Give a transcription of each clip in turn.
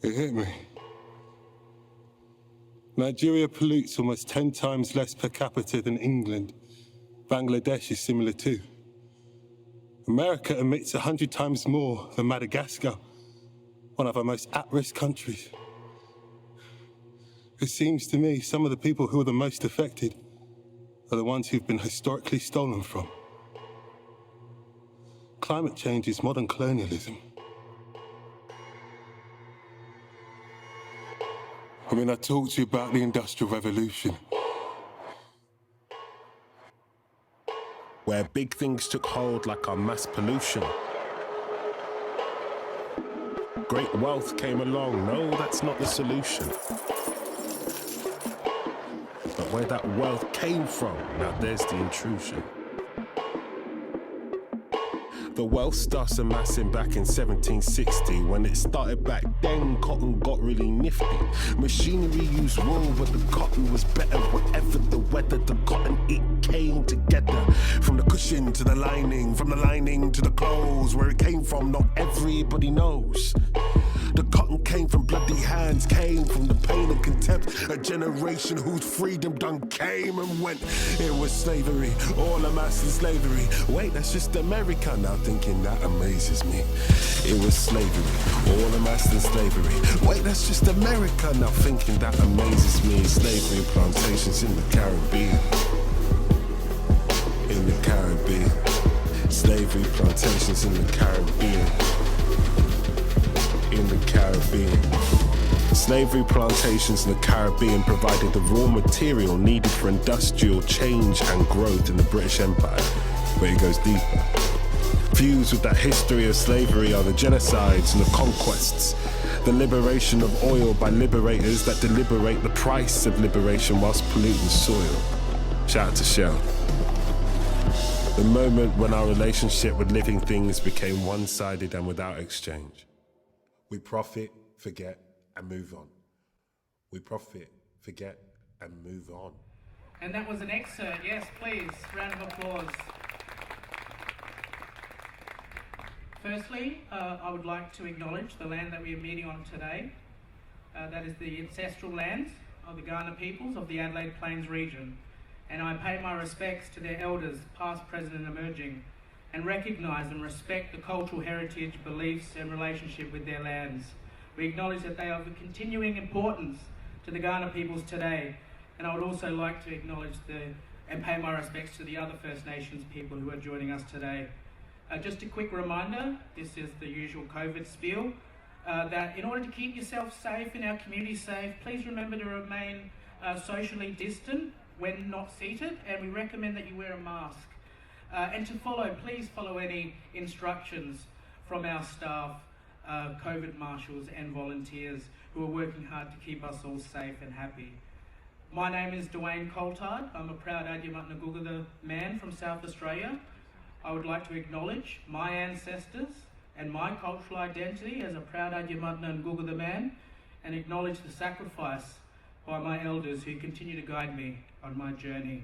It hit me. Nigeria pollutes almost 10 times less per capita than England. Bangladesh is similar too. America emits 100 times more than Madagascar, one of our most at-risk countries. It seems to me some of the people who are the most affected are the ones who've been historically stolen from. Climate change is modern colonialism. I mean, I talked to you about the Industrial Revolution, where big things took hold like our mass pollution. Great wealth came along. No, that's not the solution. But where that wealth came from, now there's the intrusion. The wealth starts amassing back in 1760. When it started back then, cotton got really nifty. Machinery used wool, but the cotton was better. Whatever the weather, the cotton, it came together. From the cushion to the lining, from the lining to the clothes. Where it came from, not everybody knows. The cotton came from bloody hands, came from the pain and contempt. A generation whose freedom done came and went. It was slavery, all amassed in slavery. Wait, that's just America, now thinking that amazes me. It was slavery, all amassed in slavery. Wait, that's just America, now thinking that amazes me. Slavery plantations in the Caribbean. In the Caribbean. Slavery plantations in the Caribbean. In the Caribbean. Slavery plantations in the Caribbean provided the raw material needed for industrial change and growth in the British Empire, but it goes deeper. Fused with that history of slavery are the genocides and the conquests, the liberation of oil by liberators that deliberate the price of liberation whilst polluting soil. Shout out to Shell. The moment when our relationship with living things became one-sided and without exchange. We profit, forget, and move on. We profit, forget, and move on. And that was an excerpt, yes, please, round of applause. Firstly, I would like to acknowledge the land that we are meeting on today. That is the ancestral lands of the Kaurna peoples of the Adelaide Plains region. And I pay my respects to their elders, past, present, and emerging, and recognise and respect the cultural heritage, beliefs and relationship with their lands. We acknowledge that they are of continuing importance to the Kaurna peoples today, and I would also like to acknowledge and pay my respects to the other First Nations people who are joining us today. Just a quick reminder, this is the usual COVID spiel, that in order to keep yourself safe and our community safe, please remember to remain socially distant when not seated, and we recommend that you wear a mask. And to please follow any instructions from our staff, COVID marshals and volunteers who are working hard to keep us all safe and happy. My name is Dwayne Coltard. I'm a proud Adyamatnagugada man from South Australia. I would like to acknowledge my ancestors and my cultural identity as a proud Adyamatnagugada man, and acknowledge the sacrifice by my elders who continue to guide me on my journey.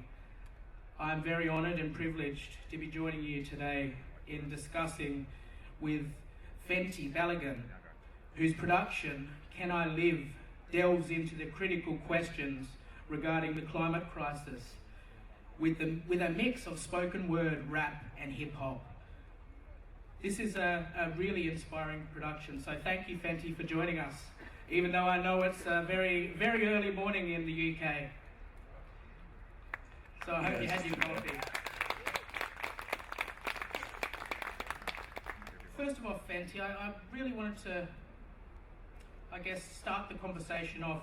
I'm very honoured and privileged to be joining you today in discussing with Fehinti Balogun, whose production, Can I Live, delves into the critical questions regarding the climate crisis with a mix of spoken word, rap and hip hop. This is a really inspiring production, so thank you, Fehinti, for joining us, even though I know it's a very, very early morning in the UK. So I hope you had your coffee. First of all, Fehinti, I really wanted to, start the conversation off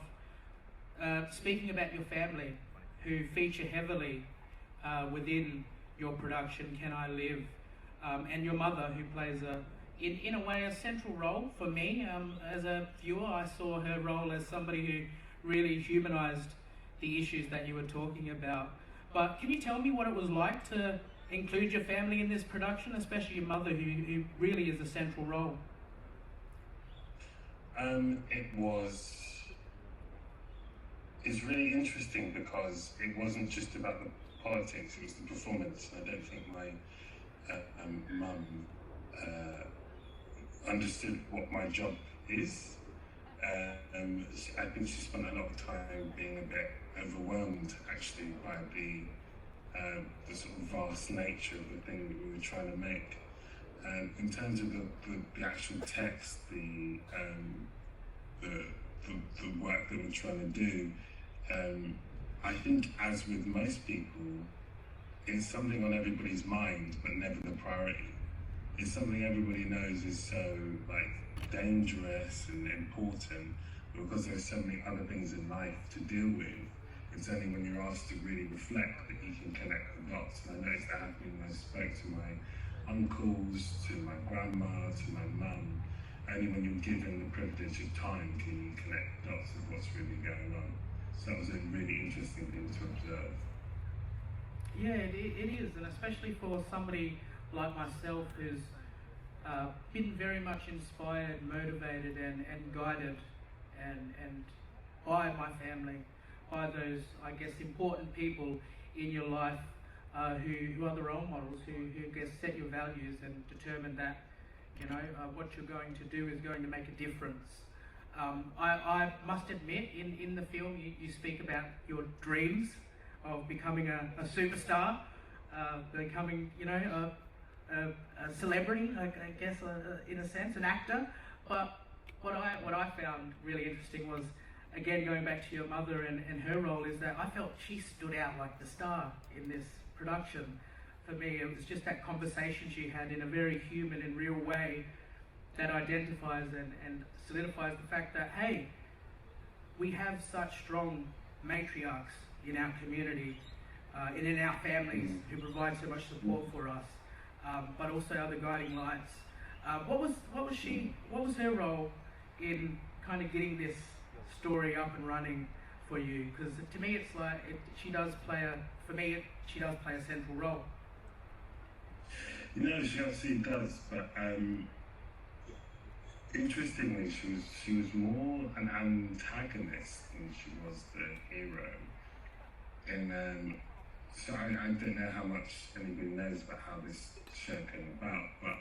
speaking about your family, who feature heavily within your production, Can I Live, and your mother, who plays in a way a central role for me. As a viewer, I saw her role as somebody who really humanised the issues that you were talking about. But can you tell me what it was like to include your family in this production, especially your mother, who really is a central role? It's really interesting because it wasn't just about the politics, it was the performance. I don't think my mum understood what my job is, I think she spent a lot of time being a bit overwhelmed, actually, by the sort of vast nature of the thing that we were trying to make. In terms of the actual text, the work that we're trying to do, I think, as with most people, it's something on everybody's mind, but never the priority. It's something everybody knows is so dangerous and important, but because there's so many other things in life to deal with, it's only when you're asked to really reflect that you can connect the dots. And I noticed that happening when I spoke to my uncles, to my grandma, to my mum. Only when you're given the privilege of time can you connect the dots of what's really going on. So that was a really interesting thing to observe. Yeah, it is, and especially for somebody like myself who's been very much inspired, motivated and guided and by my family, by those, I guess, important people in your life who are the role models, who guess set your values and determine that, you know, what you're going to do is going to make a difference. I must admit, in the film you speak about your dreams of becoming a superstar, becoming, you know, a celebrity, I guess, in a sense, an actor. But what I found really interesting was, again, going back to your mother and her role, is that I felt she stood out like the star in this production. For me, it was just that conversation she had in a very human and real way that identifies and solidifies the fact that, hey, we have such strong matriarchs in our community, and in our families who provide so much support for us, but also other guiding lights. What was her role in kind of getting this story up and running for you? Because to me, it's like she does play a central role. You know, she absolutely does, but interestingly, she was more an antagonist than she was the hero. And so I don't know how much anybody knows about how this show came about, but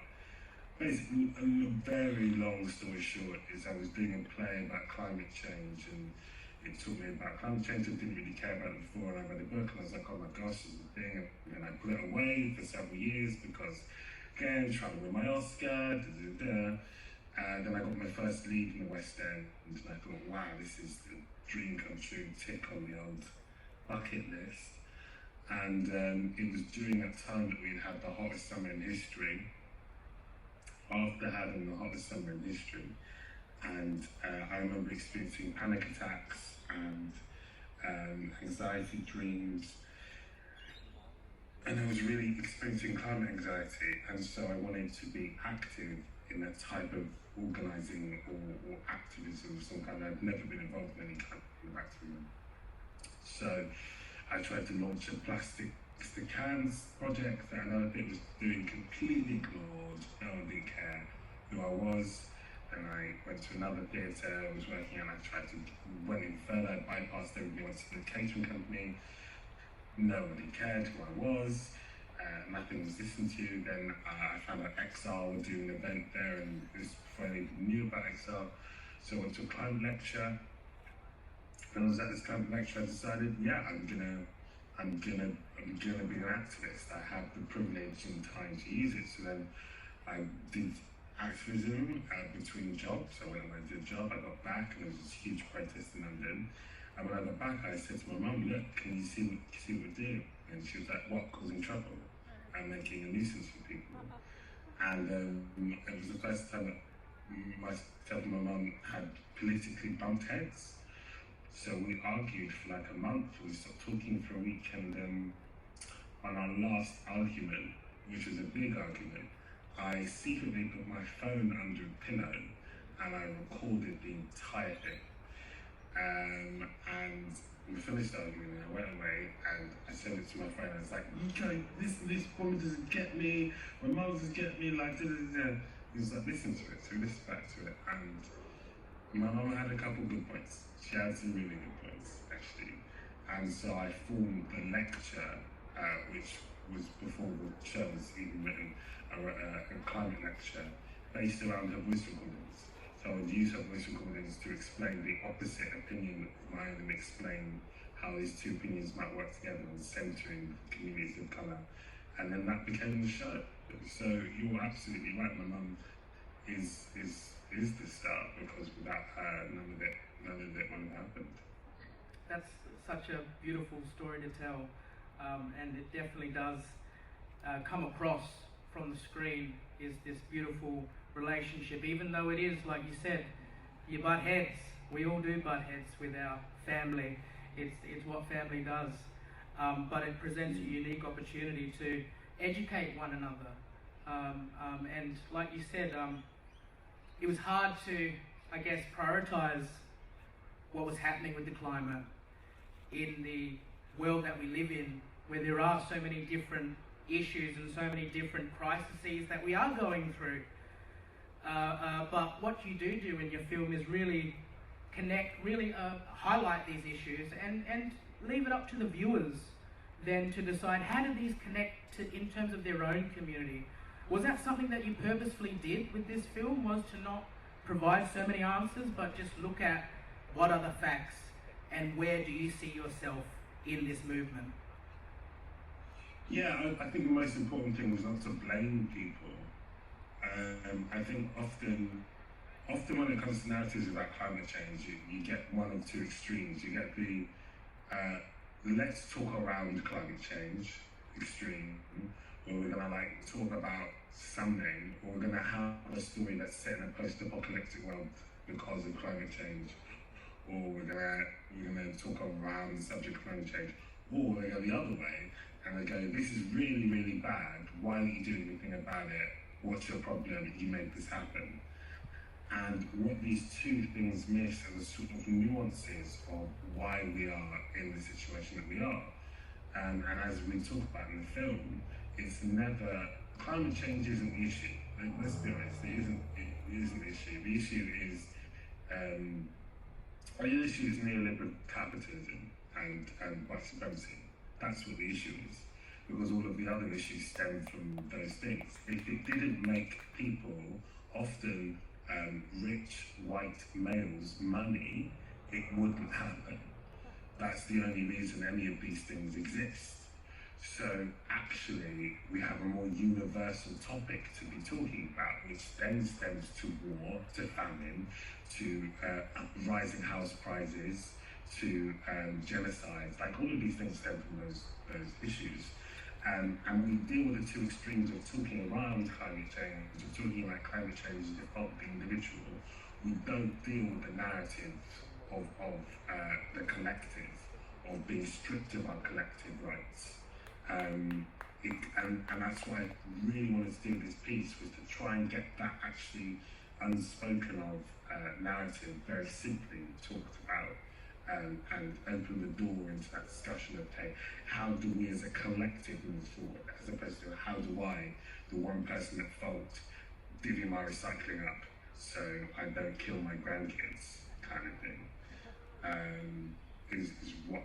basically, a very long story short is I was doing a play about climate change, and it taught me about climate change. I didn't really care about it before, and I read a book and I was like, oh my gosh, this is a thing. And I put it away for several years because, again, trying to win my Oscar, and then I got my first lead in the West End, and I thought, wow, this is the dream come true, tick on the old bucket list. And it was during that time that we had the hottest summer in history, after having the hottest summer in history. And I remember experiencing panic attacks and anxiety dreams, and I was really experiencing climate anxiety, and so I wanted to be active in that type of organising or activism of some kind. I'd never been involved in any kind of activism. So I tried to launch a plastic cans project that another bit was doing, completely ignored. No one didn't care who I was. And I went to another theatre I was working on. I tried to went in further, I bypassed everybody, went to the catering company. Nobody cared who I was. Nothing was listened to. Then I found out XR were doing an event there, and this was before I even knew about XR. So I went to a climate lecture. When I was at this climate lecture, I decided, yeah, I'm gonna be an activist. I have the privilege and time to use it. So then I did activism between jobs. So when I did a job, I got back, and there was this huge protest in London. And when I got back, I said to my mum, look, can you see what we're doing? And she was like, what, causing trouble? And making a nuisance for people. And it was the first time that myself and my mum had politically bumped heads. So we argued for like a month. We stopped talking for a week, and on our last argument, which was a big argument, I secretly put my phone under a pillow and I recorded the entire thing. And we finished arguing, and I went away and I sent it to my friend. I was like, this woman doesn't get me, my mum doesn't get me, like, da-da-da-da. He was like, listen to it. So we listened back to it, and my mum had a couple good points. She had some really good points, actually. And so I formed the lecture, which was before the show was even written, a climate lecture based around her voice recordings. So So I would use her voice recordings to explain the opposite opinion of mine and explain how these two opinions might work together and centering communities of colour. And then that became the show. So you're absolutely right, my mum is the star, because without her, none of it would have happened. That's such a beautiful story to tell, and it definitely does come across from the screen, is this beautiful relationship, even though it is, like you said, you butt heads. We all do butt heads with our family. It's what family does, but it presents a unique opportunity to educate one another. And like you said, it was hard to, I guess, prioritize what was happening with the climate in the world that we live in, where there are so many different issues and so many different crises that we are going through. But what you do in your film is really connect, really highlight these issues and leave it up to the viewers then to decide how do these connect to, in terms of their own community. Was that something that you purposefully did with this film, was to not provide so many answers, but just look at what are the facts and where do you see yourself in this movement? Yeah, I think the most important thing was not to blame people. I think often when it comes to narratives about climate change, you get one of two extremes. You get the let's talk around climate change extreme, or we're gonna like talk about something, or we're gonna have a story that's set in a post-apocalyptic world because of climate change, or we're gonna talk around the subject of climate change, or they go the other way and they go, this is really, really bad, why don't you do anything about it? What's your problem? You made this happen. And what these two things miss are the sort of nuances of why we are in the situation that we are. And as we talk about in the film, it's never, climate change isn't the issue. Let's be honest, it isn't the issue. The issue is neoliberal capitalism and white supremacy. That's what the issue is, because all of the other issues stem from those things. If it didn't make people, often rich white males, money, it wouldn't happen. That's the only reason any of these things exist. So actually, we have a more universal topic to be talking about, which then stems to war, to famine, to rising house prices, to genocides. Like, all of these things stem from those issues. And we deal with the two extremes of talking around climate change, of talking about climate change as default the individual. We don't deal with the narrative of the collective, of being stripped of our collective rights. And that's why I really wanted to do this piece, was to try and get that actually unspoken of narrative very simply talked about, and open the door into that discussion of, hey, how do we as a collective move forward, as opposed to how do I, the one person at fault, divvy my recycling up so I don't kill my grandkids, kind of thing, is what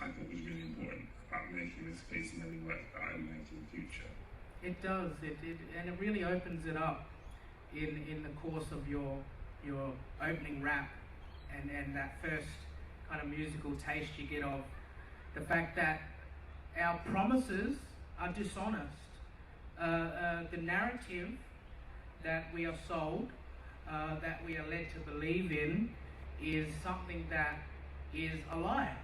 I thought was really important about making this space and any work that I make in the future. It does, and it really opens it up in the course of your opening rap and that first kind of musical taste you get of the fact that our promises are dishonest. The narrative that we are sold, that we are led to believe in, is something that is a lie.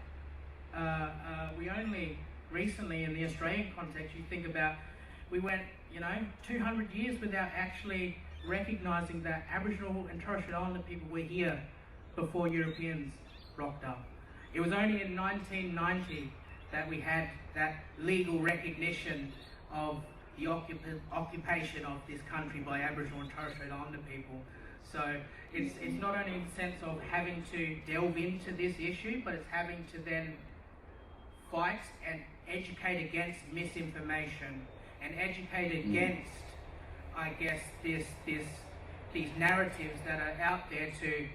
We only recently, in the Australian context, you think about, we went 200 years without actually recognising that Aboriginal and Torres Strait Islander people were here before Europeans rocked up. It was only in 1990 that we had that legal recognition of the occupation of this country by Aboriginal and Torres Strait Islander people. So it's not only in the sense of having to delve into this issue, but it's having to then fight and educate against misinformation and educate against, I guess, these narratives that are out there to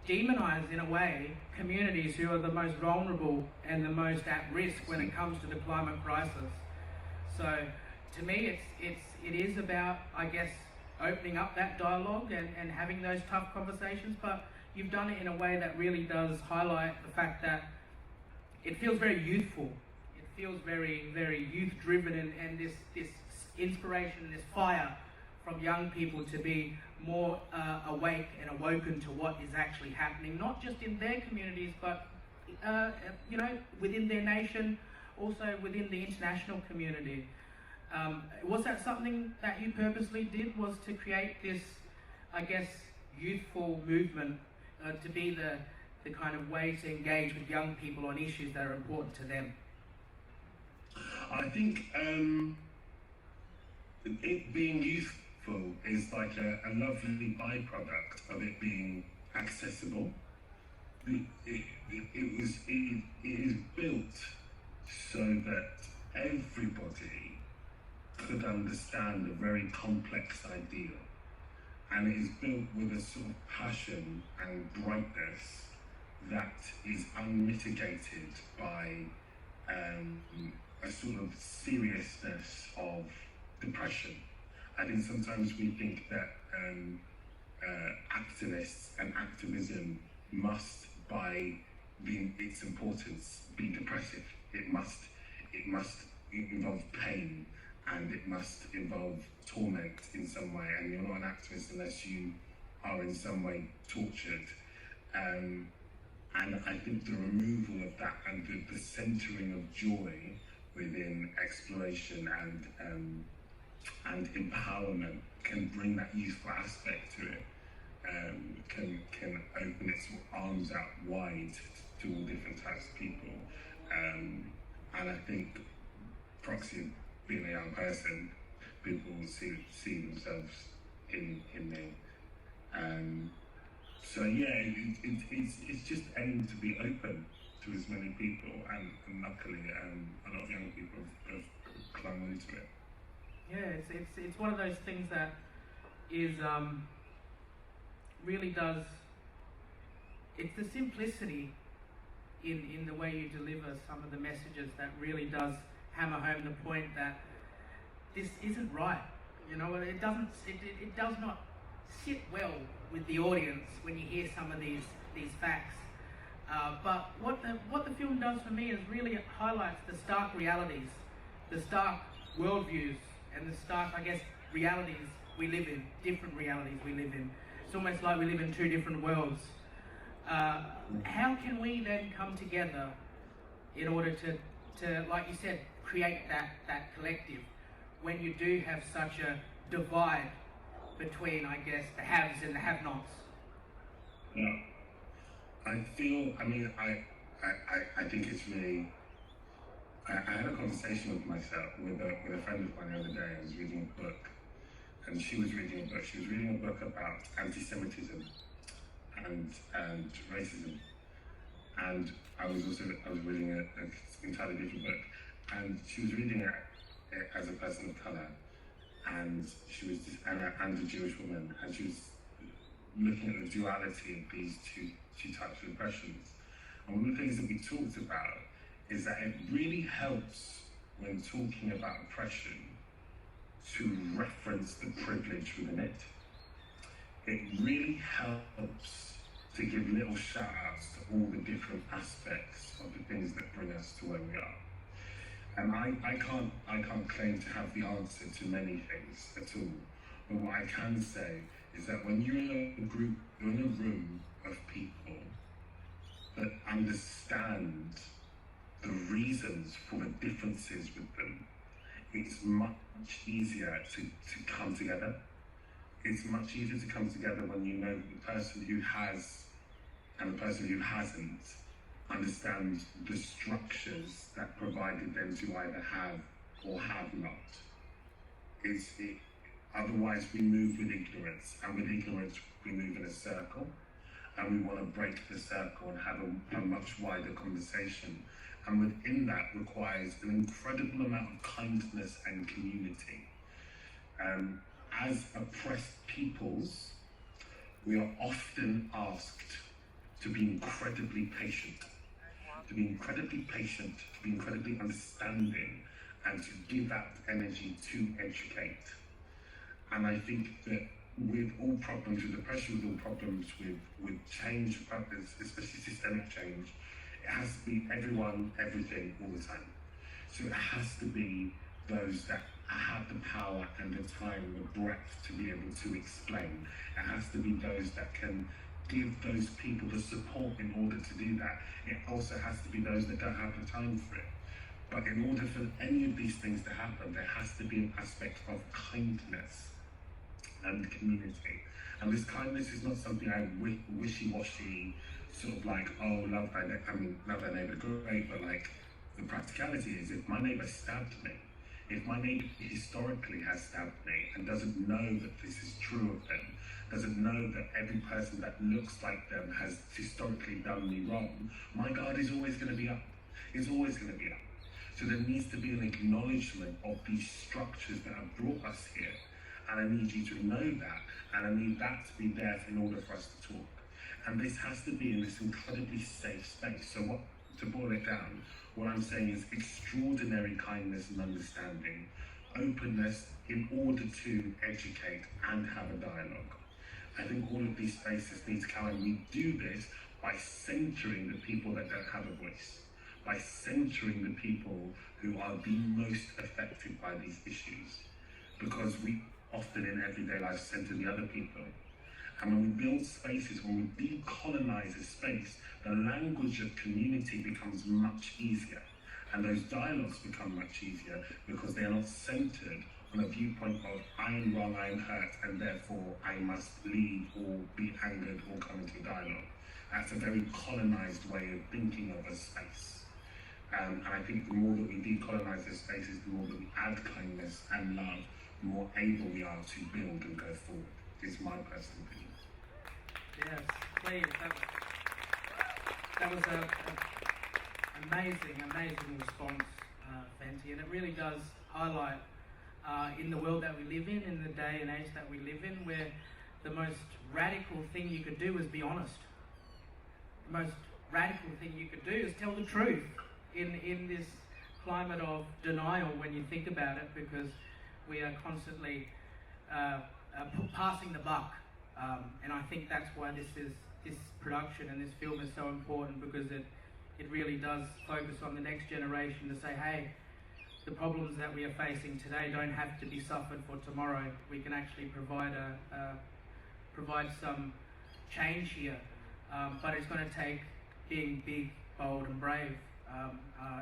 demonize, in a way, communities who are the most vulnerable and the most at risk when it comes to the climate crisis. So to me, it is about, I guess, opening up that dialogue and having those tough conversations, but you've done it in a way that really does highlight the fact that it feels very youthful. It feels very, very youth-driven, and this inspiration, this fire from young people to be more awake and awoken to what is actually happening, not just in their communities, but you know, within their nation, also within the international community. Was that something that you purposely did, was to create this, I guess, youthful movement to be the kind of way to engage with young people on issues that are important to them? I think it being youthful is like a lovely byproduct of it being accessible. It is built so that everybody could understand a very complex idea, and it is built with a sort of passion and brightness that is unmitigated by a sort of seriousness of depression. I think sometimes we think that activists and activism must, by its importance, be depressive. It must involve pain, and it must involve torment in some way, and you're not an activist unless you are in some way tortured. And I think the removal of that and the centering of joy within exploration and empowerment can bring that youthful aspect to it, can open its arms out wide to all different types of people. And I think proxy being a young person, people will see themselves in me. So yeah, it's just aimed to be open to as many people, and luckily a lot of young people have clung onto it. Yeah, it's one of those things that is really does. It's the simplicity in the way you deliver some of the messages that really does hammer home the point that this isn't right. You know, it does not sit well with the audience when you hear some of these facts. But what the film does for me is really it highlights the stark realities, the stark worldviews, and the stark, I guess, realities we live in, different realities we live in. It's almost like we live in two different worlds. How can we then come together in order to, like you said, create that collective when you do have such a divide between, I guess, the haves and the have-nots? Yeah, I think it's really. I had a conversation with myself with a friend of mine the other day. I was reading a book, and she was reading a book. She was reading a book about anti-Semitism and racism, and I was reading an entirely different book, and she was reading it as a person of color, and she was and a Jewish woman, and she was looking at the duality of these two types of oppressions. And one of the things that we talked about is that it really helps when talking about oppression to reference the privilege within it. It really helps to give little shout outs to all the different aspects of the things that bring us to where we are. And I can't claim to have the answer to many things at all. But what I can say is that when you're in a group, you're in a room of people that understand the reasons for the differences with them, it's much easier to come together. It's much easier to come together when you know that the person who has and the person who hasn't understands the structures that provided them to either have or have not. Otherwise we move with ignorance, and with ignorance we move in a circle, and we want to break the circle and have a much wider conversation. And within that requires an incredible amount of kindness and community. As oppressed peoples, we are often asked to be incredibly patient, to be incredibly understanding, and to give out energy to educate. And I think that with all problems, with depression, with all problems, with change, especially systemic change, it has to be everyone, everything, all the time. So it has to be those that have the power and the time and the breadth to be able to explain. It has to be those that can give those people the support in order to do that. It also has to be those that don't have the time for it. But in order for any of these things to happen, there has to be an aspect of kindness and community. And this kindness is not something I wishy-washy, sort of like, oh, love thy neighbour, great, but like, the practicality is, if my neighbour stabbed me, if my neighbour historically has stabbed me and doesn't know that this is true of them, doesn't know that every person that looks like them has historically done me wrong, my guard is always going to be up. It's always going to be up. So there needs to be an acknowledgement of these structures that have brought us here. And I need you to know that, and I need that to be there in order for us to talk. And this has to be in this incredibly safe space. So to boil it down, what I'm saying is extraordinary kindness and understanding, openness in order to educate and have a dialogue. I think all of these spaces need to come, and we do this by centering the people that don't have a voice, by centering the people who are the most affected by these issues, because we often in everyday life center the other people. And when we build spaces, when we decolonize a space, the language of community becomes much easier. And those dialogues become much easier because they are not centered on a viewpoint of I am wrong, I am hurt, and therefore I must leave or be angered or come into dialogue. That's a very colonized way of thinking of a space. And I think the more that we decolonize those spaces, the more that we add kindness and love, the more able we are to build and go forward, is my personal opinion. Yes, please. That was an amazing response, Fehinti, and it really does highlight in the world that we live in the day and age that we live in, where the most radical thing you could do is be honest. The most radical thing you could do is tell the truth in this climate of denial when you think about it, because we are constantly passing the buck. And I think that's why this production and this film is so important, because it really does focus on the next generation to say, hey, the problems that we are facing today don't have to be suffered for tomorrow. We can actually provide some change here, but it's going to take being big, bold, and brave.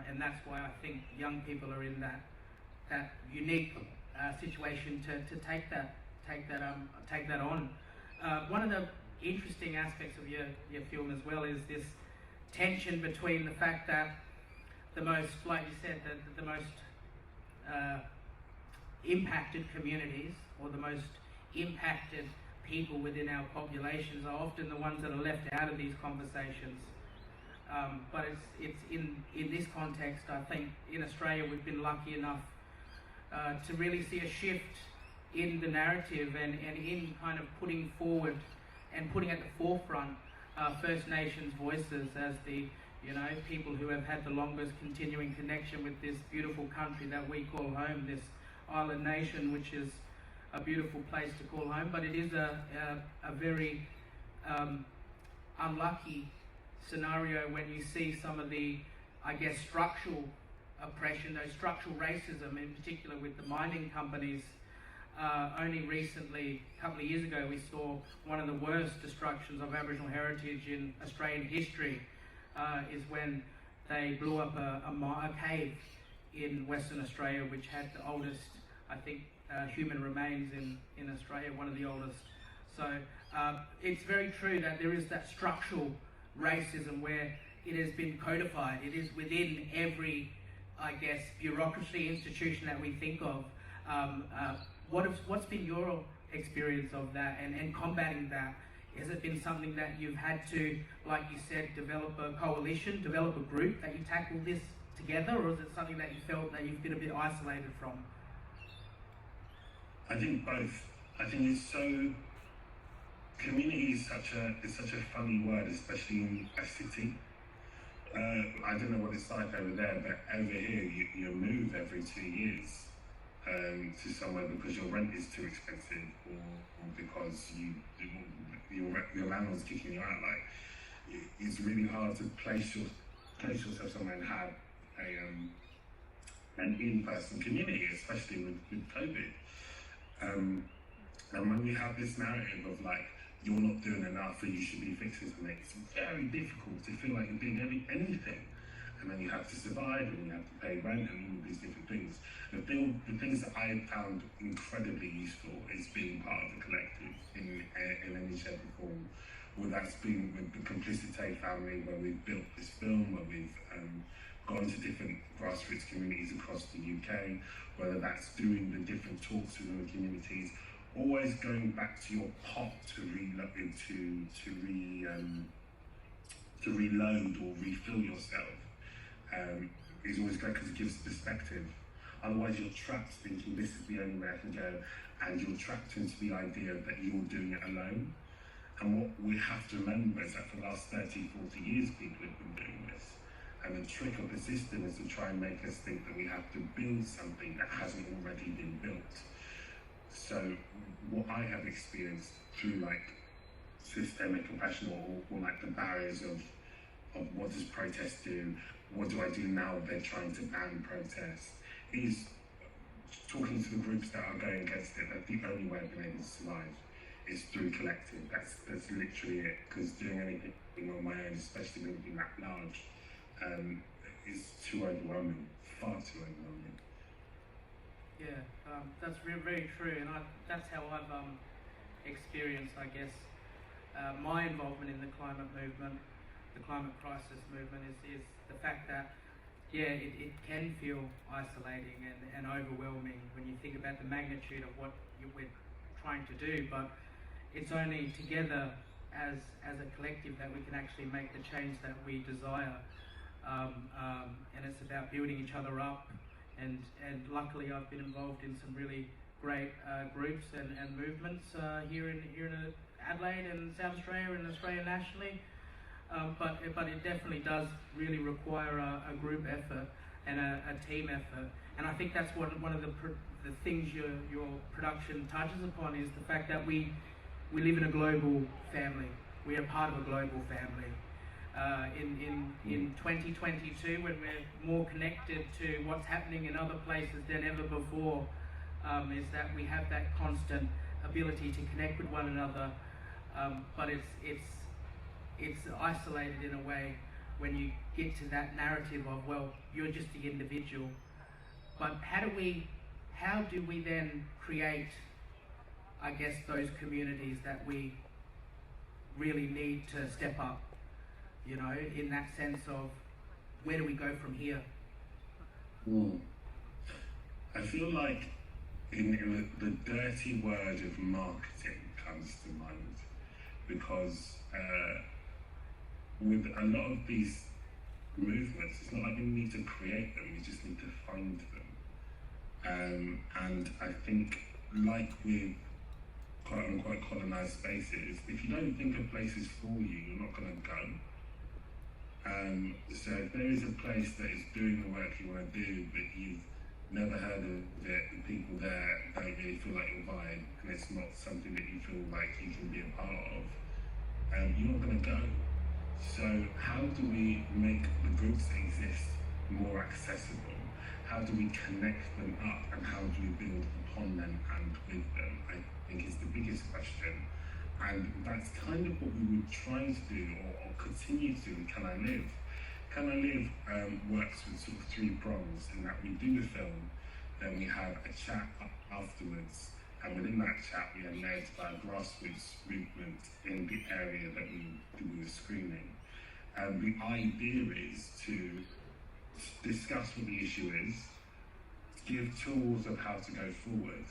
And that's why I think young people are in that unique situation to take that on. One of the interesting aspects of your film as well is this tension between the fact that the most, like you said, the most impacted communities, or the most impacted people within our populations, are often the ones that are left out of these conversations. But it's in this context, I think in Australia we've been lucky enough to really see a shift in the narrative and in kind of putting forward and putting at the forefront First Nations voices as the people who have had the longest continuing connection with this beautiful country that we call home, this island nation, which is a beautiful place to call home, but it is a very unlucky scenario when you see some of the, I guess, structural oppression, those structural racism, in particular with the mining companies. Only recently, a couple of years ago, we saw one of the worst destructions of Aboriginal heritage in Australian history, is when they blew up a cave in Western Australia, which had the oldest, I think, human remains in Australia, one of the oldest. So it's very true that there is that structural racism where it has been codified. It is within every, I guess, bureaucracy, institution that we think of. What's been your experience of that and combating that? Has it been something that you've had to, like you said, develop a coalition, develop a group that you tackle this together, or is it something that you felt that you've been a bit isolated from? I think both. I think it's so. Community is such a funny word, especially in a city. I don't know what it's like over there, but over here you move every 2 years. to somewhere because your rent is too expensive, or because your landlord's kicking you out. Like, it's really hard to place yourself somewhere and have an in-person community, especially with COVID. And when we have this narrative of like, you're not doing enough or you should be fixing something, it's very difficult to feel like you're doing anything. And then you have to survive and you have to pay rent and all of these different things. The things that I have found incredibly useful is being part of the collective in any shape or form. Whether that's been with the Complicité family, where we've built this film, where we've gone to different grassroots communities across the UK, whether that's doing the different talks within the communities, always going back to your pot to reload or refill yourself is always great because it gives perspective. Otherwise you're trapped thinking this is the only way I can go, and you're trapped into the idea that you're doing it alone. And what we have to remember is that for the last 30, 40 years people have been doing this. And the trick of the system is to try and make us think that we have to build something that hasn't already been built. So what I have experienced through like systemic oppression or like the barriers of what does protest do, what do I do now they're trying to ban protest, is talking to the groups that are going against it, that the only way I've been able to survive is through collective. That's literally it, because doing anything on my own, especially when being that large, is too overwhelming, far too overwhelming. Yeah, that's very true, and that's how I've experienced, I guess, my involvement in the climate movement, the climate crisis movement, is the fact that, yeah, it can feel isolating and overwhelming when you think about the magnitude of what we're trying to do, but it's only together as a collective that we can actually make the change that we desire, and it's about building each other up. And luckily I've been involved in some really great groups and movements here in Adelaide and South Australia and Australia nationally. But it definitely does really require a group effort and a team effort. And I think that's one of the things your production touches upon, is the fact that we live in a global family. We are part of a global family. In 2022, when we're more connected to what's happening in other places than ever before, is that we have that constant ability to connect with one another, but it's isolated in a way when you get to that narrative of, well, you're just the individual. But how do we then create, I guess, those communities that we really need to step up? You know, in that sense of, where do we go from here? I feel like in the dirty word of marketing comes to mind, because with a lot of these movements, it's not like we need to create them, we just need to find them. And I think, like with quote-unquote colonised spaces, if you don't think of places for you, you're not going to go. So if there is a place that is doing the work you want to do, but you've never heard of it, the people there don't really feel like your vibe, and it's not something that you feel like you can be a part of, you're not going to go. So how do we make the groups that exist more accessible? How do we connect them up, and how do we build upon them and with them? I think is the biggest question. And that's kind of what we were trying to do, or continue to do in Can I Live? Can I Live works with sort of three prongs, in that we do the film, then we have a chat afterwards, and within that chat we are led by a grassroots movement in the area that we were screening. The idea is to discuss what the issue is, give tools of how to go forward,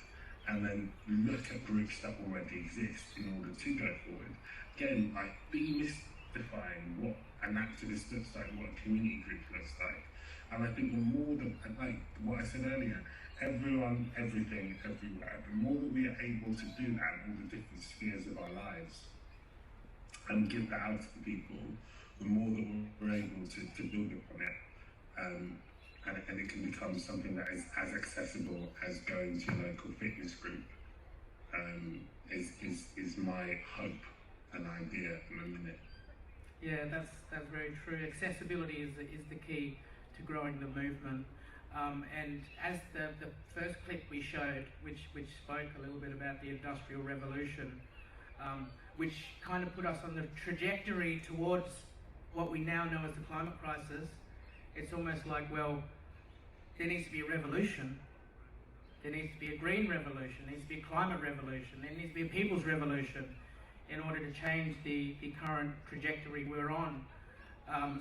and then look at groups that already exist in order to go forward. Again, like demystifying what an activist looks like, what a community group looks like. And I think the more that, like what I said earlier, everyone, everything, everywhere, the more that we are able to do that in all the different spheres of our lives and give that out to the people, the more that we're able to build upon it. and it can become something that is as accessible as going to your local fitness group, is my hope and idea in a minute. Yeah, that's very true. Accessibility is the key to growing the movement. And as the first clip we showed, which spoke a little bit about the Industrial Revolution, which kind of put us on the trajectory towards what we now know as the climate crisis, it's almost like, well, there needs to be a revolution. There needs to be a green revolution. There needs to be a climate revolution. There needs to be a people's revolution in order to change the current trajectory we're on.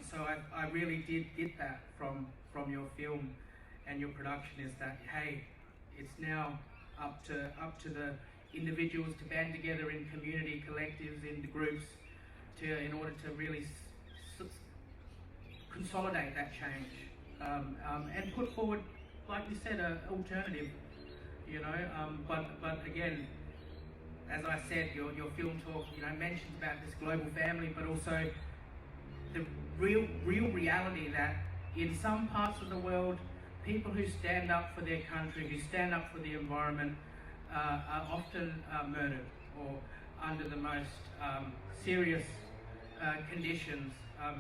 So I really did get that from your film and your production, is that, hey, it's now up to the individuals to band together in community collectives, in the groups, in order to really consolidate that change, and put forward, like you said, an alternative, you know. But again, as I said, your film talk, you know, mentions about this global family, but also the real reality that in some parts of the world, people who stand up for their country, who stand up for the environment, are often murdered or under the most serious conditions.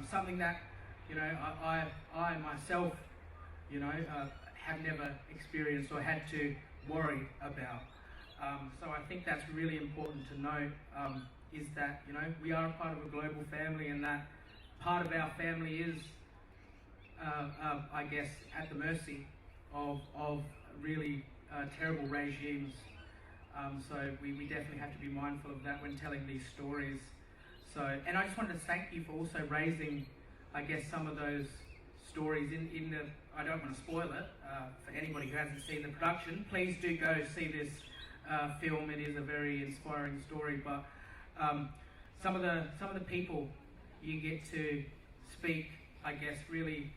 Something that, you know, I myself, you know, have never experienced or had to worry about. So I think that's really important to note, is that, you know, we are a part of a global family, and that part of our family is, I guess, at the mercy of really terrible regimes. So we definitely have to be mindful of that when telling these stories. So, and I just wanted to thank you for also raising, I guess, some of those stories in the, I don't want to spoil it for anybody who hasn't seen the production. Please do go see this film. It is a very inspiring story, but some of the people you get to speak, I guess, really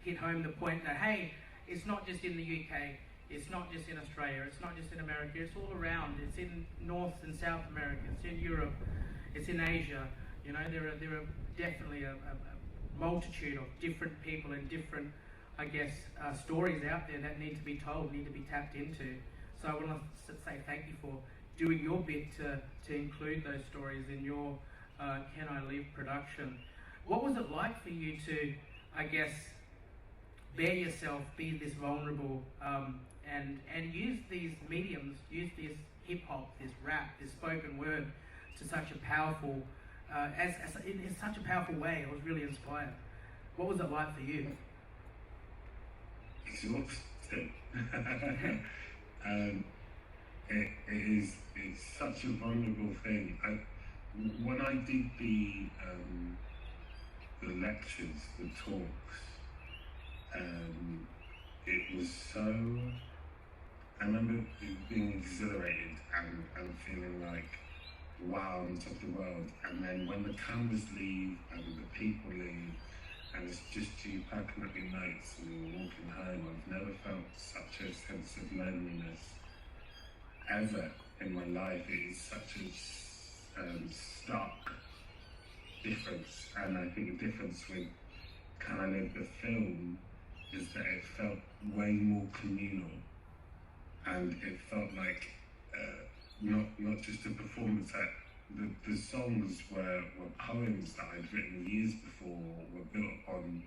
hit home the point that, hey, it's not just in the UK, it's not just in Australia, it's not just in America, it's all around. It's in North and South America, it's in Europe, it's in Asia. You know, there are definitely a multitude of different people and different, I guess, stories out there that need to be told, need to be tapped into. So I want to say thank you for doing your bit to include those stories in your Can I Live production. What was it like for you to, I guess, bear yourself, be this vulnerable, and use these mediums, use this hip-hop, this rap, this spoken word to such a powerful, in such a powerful way? I was really inspired. What was it like for you? Exhausting. It's such a vulnerable thing. When I did the lectures, the talks, it was so, I remember being exhilarated and feeling like, wow, I'm on top of the world. And then when the cameras leave and the people leave, and it's just you packing up your notes and you're walking home, I've never felt such a sense of loneliness ever in my life. It is such a stark difference, and I think the difference with Can I Live the film is that it felt way more communal, and it felt like not just a performance. The songs were poems that I'd written years before, were built upon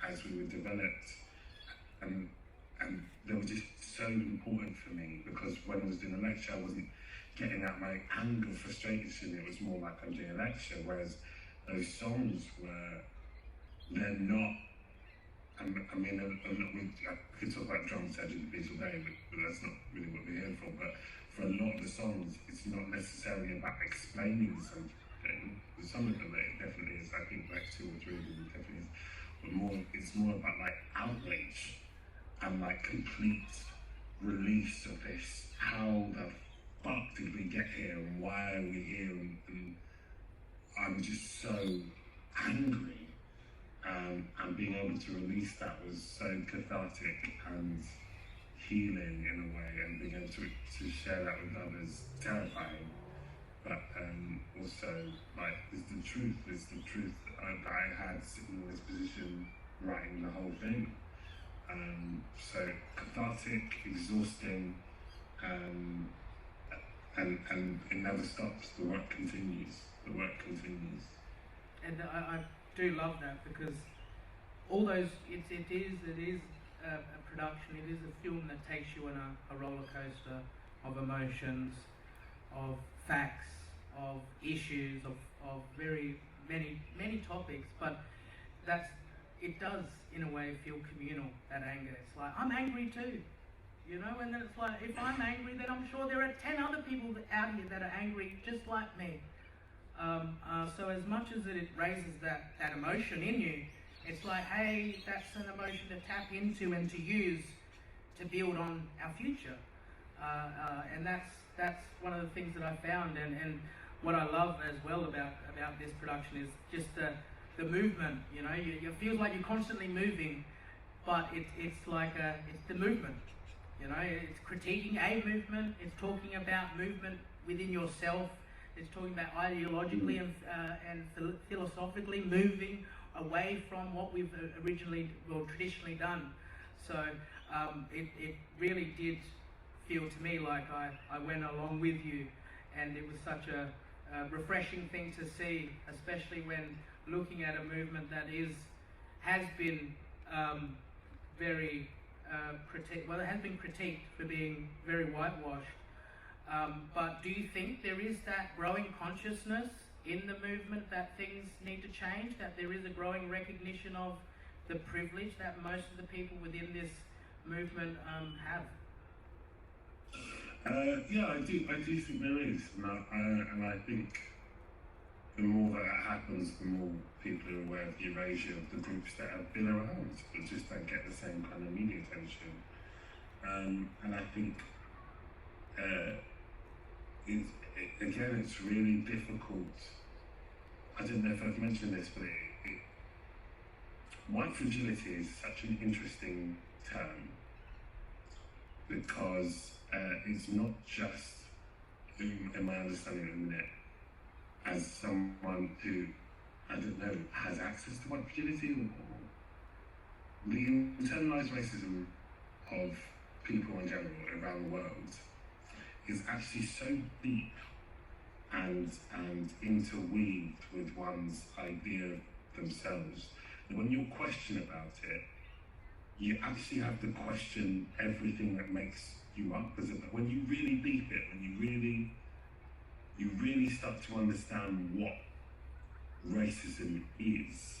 as we were developed, and they were just so important for me, because when I was doing a lecture, I wasn't getting out my anger, frustration. It was more like I'm doing a lecture, whereas those songs they're not. I mean, I could talk about drum set and the beats all day, but that's not really what we're here for. But for a lot of the songs, it's not necessarily about explaining something. Some of them it definitely is. I think like 2 or 3 of them definitely is. But it's more about like outrage and like complete release of this. How the fuck did we get here, and why are we here? And I'm just so angry. And being able to release that was so cathartic and healing in a way, and being able to share that with others, terrifying. But also, like, there's the truth that I had sitting in this position writing the whole thing. So cathartic, exhausting, and it never stops. The work continues. The work continues. And I do love that, because all those, it is a production, it is a film that takes you on a roller coaster of emotions, of facts, of issues, of very many topics, but it does in a way feel communal, that anger. It's like, I'm angry too, you know, and then it's like, if I'm angry, then I'm sure there are 10 other people out here that are angry just like me. So as much as it raises that emotion in you, it's like, hey, that's an emotion to tap into and to use to build on our future. And that's one of the things that I found, and what I love as well about this production is just the movement. You know, it feels like you're constantly moving, but it's like it's the movement. You know, it's critiquing a movement. It's talking about movement within yourself. It's talking about ideologically and philosophically moving away from what we've traditionally done. So it really did feel to me like I went along with you, and it was such a refreshing thing to see, especially when looking at a movement that has been very it has been critiqued for being very whitewashed. But do you think there is that growing consciousness in the movement that things need to change, that there is a growing recognition of the privilege that most of the people within this movement have? Yeah, I do think there is, and I think the more that happens, the more people are aware of the erasure of the groups that have been around, but just don't get the same kind of media attention. And I think, again, it's really difficult. I don't know if I've mentioned this, but white fragility is such an interesting term, because it's not just, in my understanding at the minute, as someone who, I don't know, has access to white fragility, or the internalized racism of people in general around the world is actually so deep and interweaved with one's idea of themselves that when you question about it, you actually have to question everything that makes you up. Because when you really deep it, when you really start to understand what racism is,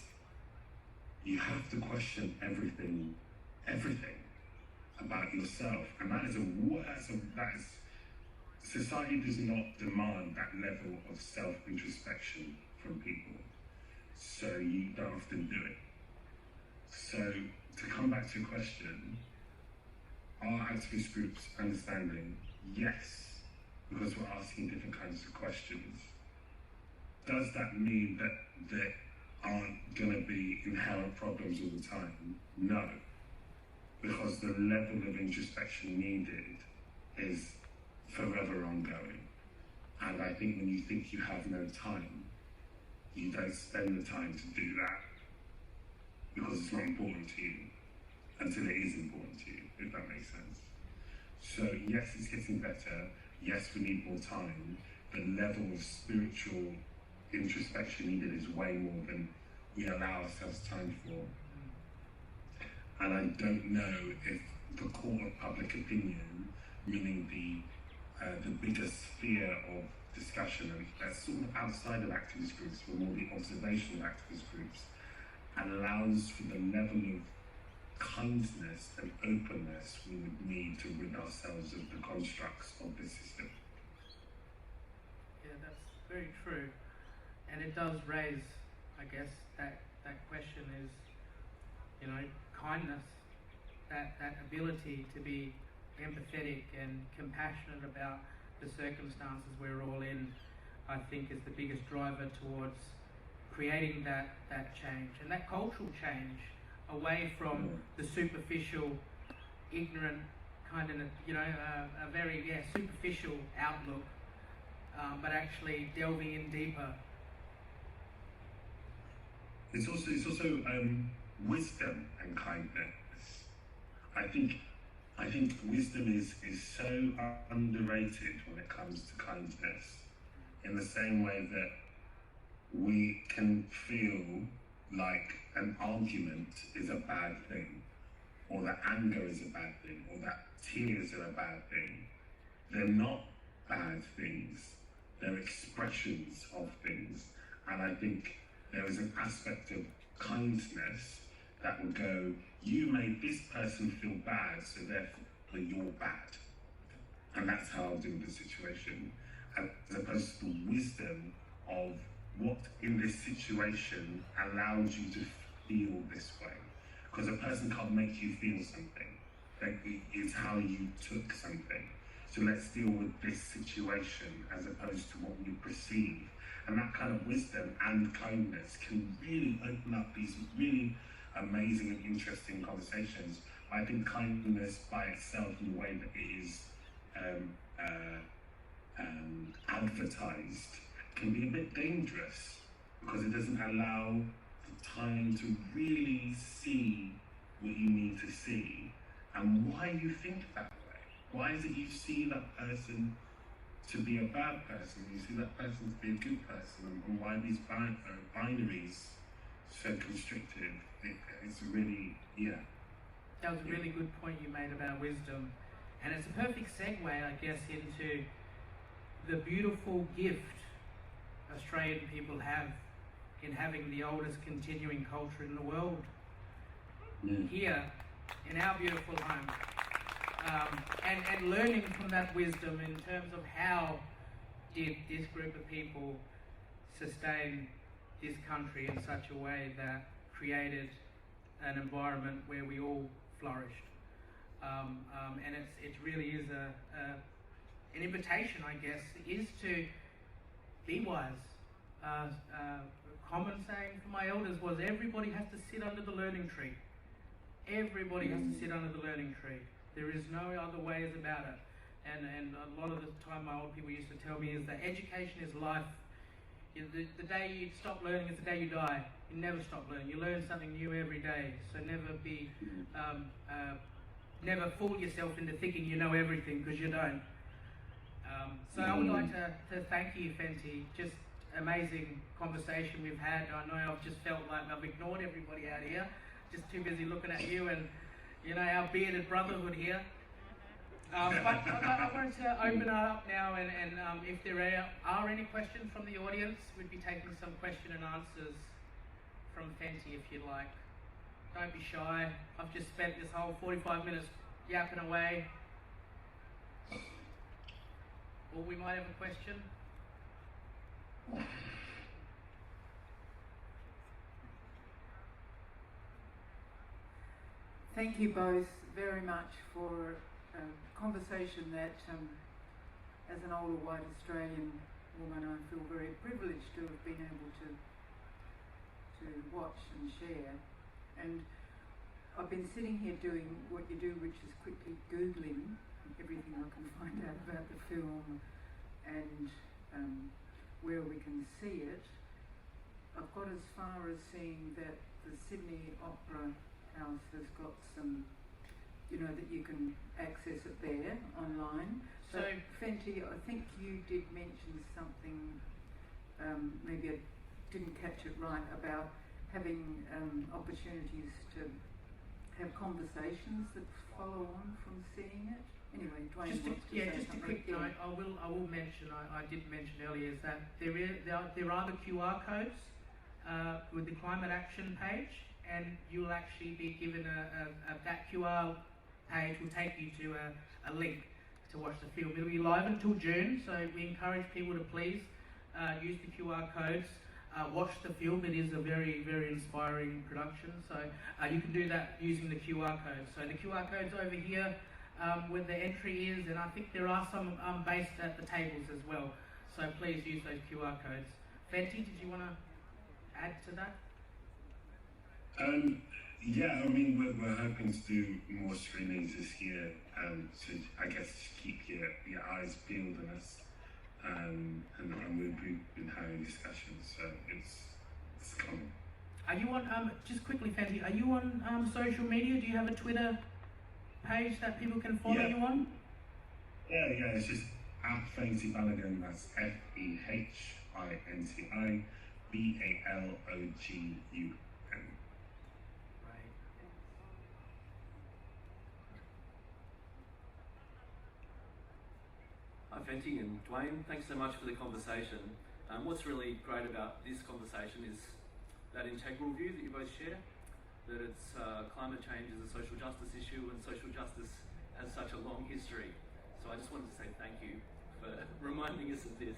you have to question everything about yourself, and that is society does not demand that level of self-introspection from people, so you don't often do it. So to come back to your question, are activist groups understanding? Yes, because we're asking different kinds of questions. Does that mean that there aren't going to be inherent problems all the time? No, because the level of introspection needed is forever ongoing. And I think when you think you have no time, you don't spend the time to do that, because it's not important to you until it is important to you, if that makes sense. So yes, it's getting better. Yes, we need more time. The level of spiritual introspection needed is way more than we allow ourselves time for. And I don't know if the court of public opinion, meaning the bigger sphere of discussion, and that's sort of outside of activist groups, but more the observation of activist groups, and allows for the level of kindness and openness we would need to rid ourselves of the constructs of the system. Yeah, that's very true. And it does raise, I guess, that question is, you know, kindness, that ability to be empathetic and compassionate about the circumstances we're all in, I think is the biggest driver towards creating that change, and that cultural change away from the superficial, ignorant kind of, you know, a very superficial outlook, but actually delving in deeper. It's also wisdom and kindness. I think wisdom is so underrated when it comes to kindness, in the same way that we can feel like an argument is a bad thing, or that anger is a bad thing, or that tears are a bad thing. They're not bad things, they're expressions of things. And I think there is an aspect of kindness that will go, you made this person feel bad, so therefore you're bad. And that's how I'll deal with the situation, as opposed to the wisdom of what in this situation allows you to feel this way. Because a person can't make you feel something. It's how you took something. So let's deal with this situation as opposed to what we perceive. And that kind of wisdom and kindness can really open up these really amazing and interesting conversations. I think kindness by itself, in the way that it is advertised, can be a bit dangerous, because it doesn't allow the time to really see what you need to see and why you think that way. Why is it you see that person to be a bad person, you see that person to be a good person, and why these binaries so constricted? It's really, yeah. That was a really good point you made about wisdom, and it's a perfect segue, I guess, into the beautiful gift Australian people have in having the oldest continuing culture in the world. Here, in our beautiful home. And learning from that wisdom in terms of how did this group of people sustain this country in such a way that created an environment where we all flourished. And it really is an invitation, I guess, is to be wise. A common saying from my elders was, everybody has to sit under the learning tree. Everybody has to sit under the learning tree. There is no other ways about it. And a lot of the time my old people used to tell me is that education is life. The day you stop learning is the day you die. You never stop learning. You learn something new every day. So never fool yourself into thinking you know everything, because you don't. So I would like to thank you, Fehinti. Just amazing conversation we've had. I know I've just felt like I've ignored everybody out here. Just too busy looking at you and, you know, our bearded brotherhood here. But I wanted to open it up now, and if there are any questions from the audience, we'd be taking some question and answers from Fehinti if you'd like. Don't be shy. I've just spent this whole 45 minutes yapping away. Or we might have a question. Thank you both very much for a conversation that, as an older white Australian woman, I feel very privileged to have been able to watch and share. And I've been sitting here doing what you do, which is quickly Googling everything I can find out about the film and where we can see it. I've got as far as seeing that the Sydney Opera House has got some, you know, that you can access it there online. So Fehinti, I think you did mention something, maybe I didn't catch it right, about having opportunities to have conversations that follow on from seeing it. Anyway, Dwayne just a quick note. I will mention. I did mention earlier is that there are the QR codes with the climate action page, and you'll actually be given that QR page will take you to a link to watch the film. It'll be live until June, so we encourage people to please use the QR codes. Watch the film. It is a very, very inspiring production. So you can do that using the QR codes. So the QR code's over here where the entry is, and I think there are some based at the tables as well. So please use those QR codes. Fehinti, did you want to add to that? Yeah, I mean, we're hoping to do more screenings this year, so I guess keep your eyes peeled on us. And we've been having discussions, so it's coming. Are you on, just quickly, Fehinti, are you on social media? Do you have a Twitter page that people can follow you on? Yeah, it's just Fehinti Balogun. That's Fehinti Balogun. Hi Fehinti and Dwayne, thanks so much for the conversation. What's really great about this conversation is that integral view that you both share, that it's climate change is a social justice issue and social justice has such a long history. So I just wanted to say thank you for reminding us of this,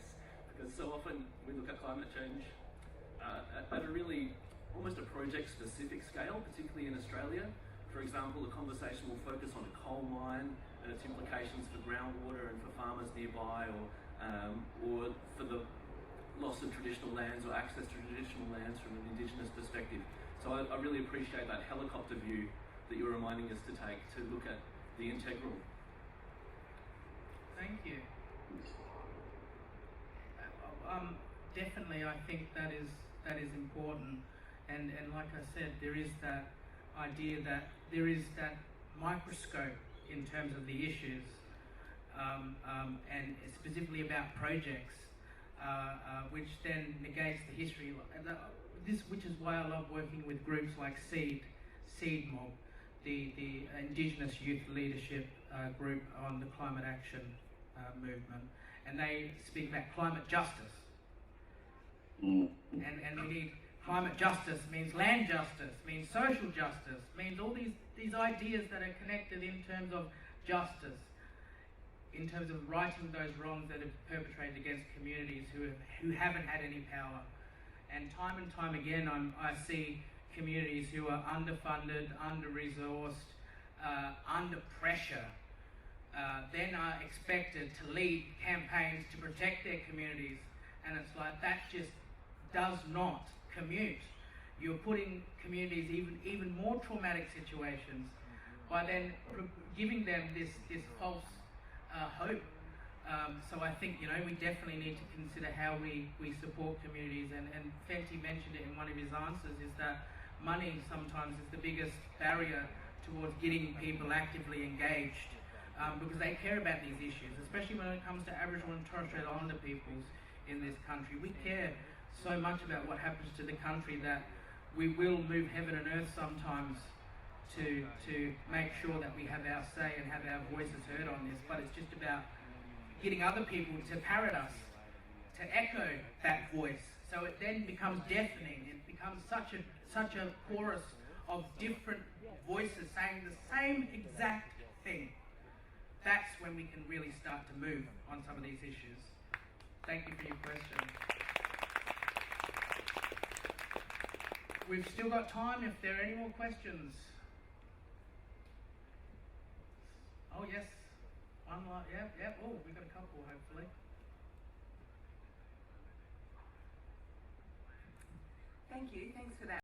because so often we look at climate change at a really almost a project-specific scale, particularly in Australia. For example, the conversation will focus on a coal mine and its implications for groundwater and for farmers nearby, or for the loss of traditional lands or access to traditional lands from an Indigenous perspective. So I really appreciate that helicopter view that you're reminding us to take, to look at the integral. Thank you. Definitely, I think that is important, and like I said, there is that idea that there is that microscope in terms of the issues, and specifically about projects, which then negates the history. Which is why I love working with groups like Seed Mob, the Indigenous Youth Leadership group on the climate action movement, and they speak about climate justice. And we need climate justice, means land justice, means social justice, means all these ideas that are connected in terms of justice, in terms of righting those wrongs that are perpetrated against communities who haven't had any power. And time again, I see communities who are underfunded, under-resourced, under pressure, then are expected to lead campaigns to protect their communities, and it's like that just does not commute. You're putting communities even more traumatic situations by then giving them this false hope. So I think, we definitely need to consider how we support communities, and Fehinti mentioned it in one of his answers, is that money sometimes is the biggest barrier towards getting people actively engaged, because they care about these issues, especially when it comes to Aboriginal and Torres Strait Islander peoples in this country. We care so much about what happens to the country that we will move heaven and earth sometimes to make sure that we have our say and have our voices heard on this. But it's just about getting other people to parrot us, to echo that voice, so it then becomes deafening. It becomes such a chorus of different voices saying the same exact thing. That's when we can really start to move on some of these issues. Thank you for your question. We've still got time if there are any more questions. Oh yes, one more, yep. Oh, we've got a couple hopefully. Thank you, thanks for that.